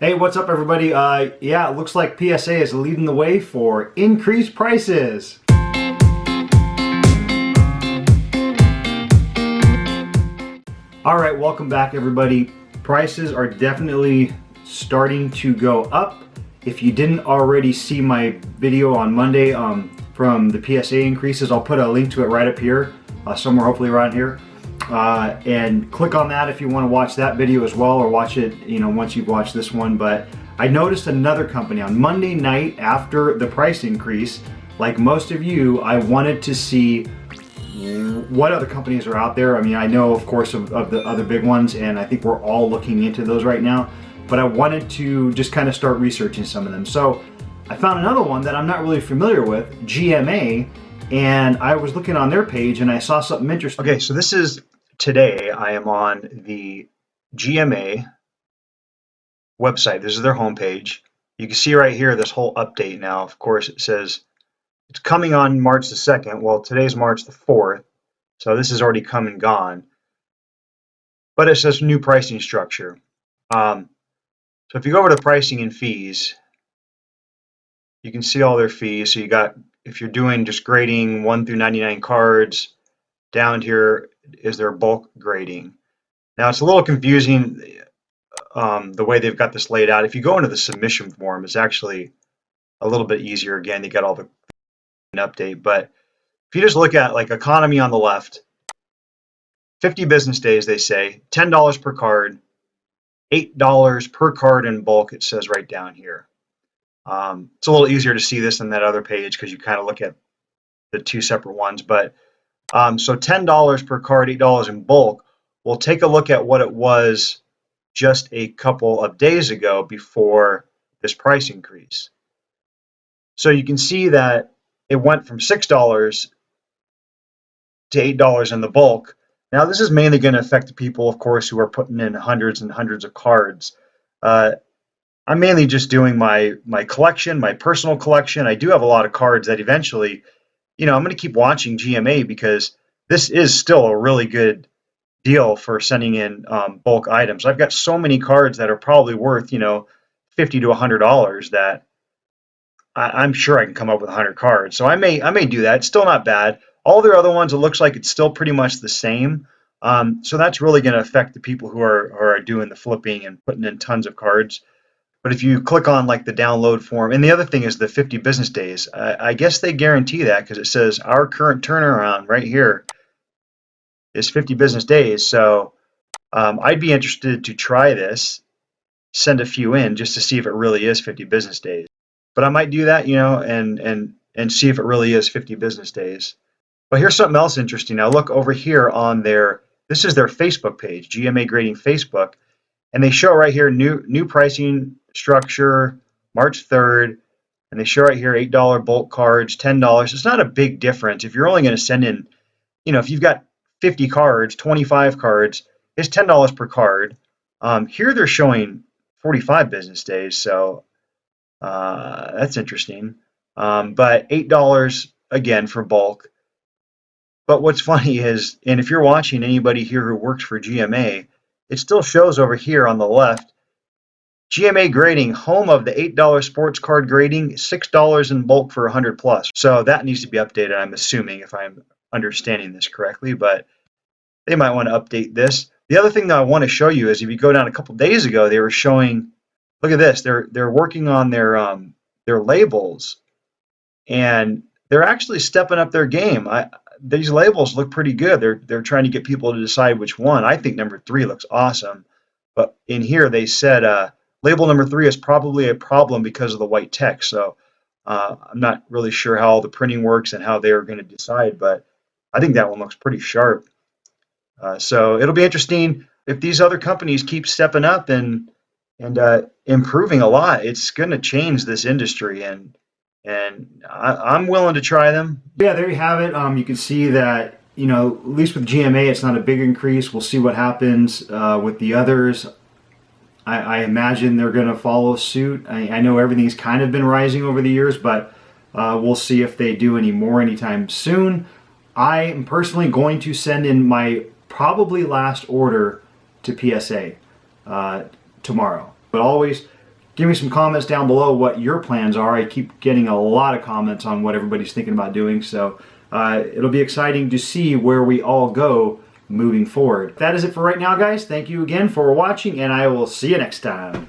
Hey, what's up, everybody? Yeah, it looks like PSA is leading the way for increased prices. All right, welcome back, everybody. Prices are definitely starting to go up. If you didn't already see my video on Monday from the PSA increases, I'll put a link to it right up here, somewhere hopefully around here. And click on that if you want to watch that video as well, or watch it, once you've watched this one. But I noticed another company on Monday night after the price increase. Like most of you, I wanted to see what other companies are out there. I mean, I know, of course, of the other big ones, and I think we're all looking into those right now. But I wanted to just kind of start researching some of them. So I found another one that I'm not really familiar with, GMA, and I was looking on their page and I saw something interesting. Okay, so this is today. I am on the GMA website. This is their homepage. You can see right here this whole update now. Of course, it says it's coming on March the 2nd. Well, today's March the 4th, so this is already come and gone. But it says new pricing structure. So if you go over to pricing and fees, you can see all their fees. So you got, if you're doing just grading 1 through 99 cards, down here is their bulk grading. Now it's a little confusing the way they've got this laid out. If you go into the submission form, it's actually a little bit easier. Again, they got all the update. But if you just look at like economy on the left, 50 business days, they say, $10 per card, $8 per card in bulk, it says right down here. It's a little easier to see this than that other page because you kind of look at the two separate ones. But so $10 per card, $8 in bulk. We'll take a look at what it was just a couple of days ago before this price increase. So you can see that it went from $6 to $8 in the bulk. Now this is mainly going to affect the people, of course, who are putting in hundreds and hundreds of cards. I'm mainly just doing my collection, my personal collection. I do have a lot of cards that eventually, I'm going to keep watching GMA because this is still a really good deal for sending in bulk items. I've got so many cards that are probably worth, $50 to $100 that I'm sure I can come up with 100 cards. So I may do that. It's still not bad. All their other ones, it looks like it's still pretty much the same. So that's really going to affect the people who are doing the flipping and putting in tons of cards. But if you click on like the download form, and the other thing is the 50 business days. I guess they guarantee that because it says our current turnaround right here is 50 business days. So I'd be interested to try this, send a few in just to see if it really is 50 business days. But I might do that, and see if it really is 50 business days. But here's something else interesting. Now look over here on this is their Facebook page, GMA Grading Facebook, and they show right here new pricing structure, March 3rd, and they show right here $8 bulk cards, $10. It's not a big difference. If you're only going to send in, if you've got 50 cards, 25 cards, it's $10 per card. Here they're showing 45 business days, so that's interesting. But $8 again for bulk. But what's funny is, and if you're watching anybody here who works for GMA, it still shows over here on the left, GMA Grading, home of the $8 sports card grading, $6 in bulk for 100 plus. So that needs to be updated, I'm assuming, if I'm understanding this correctly, but they might want to update this. The other thing that I want to show you is if you go down a couple days ago, they were showing, look at this, they're working on their labels, and they're actually stepping up their game. These labels look pretty good. They're trying to get people to decide which one. I think number 3 looks awesome. But in here they said label number 3 is probably a problem because of the white text. So I'm not really sure how all the printing works and how they're going to decide, but I think that one looks pretty sharp. So it'll be interesting if these other companies keep stepping up and improving a lot. It's going to change this industry, and I'm willing to try them. Yeah, there you have it. You can see that, at least with GMA, it's not a big increase. We'll see what happens with the others. I imagine they're going to follow suit. I know everything's kind of been rising over the years, but we'll see if they do any more anytime soon. I am personally going to send in my probably last order to PSA tomorrow. But always give me some comments down below what your plans are. I keep getting a lot of comments on what everybody's thinking about doing, so it'll be exciting to see where we all go moving forward. That is it for right now, guys. Thank you again for watching, and I will see you next time.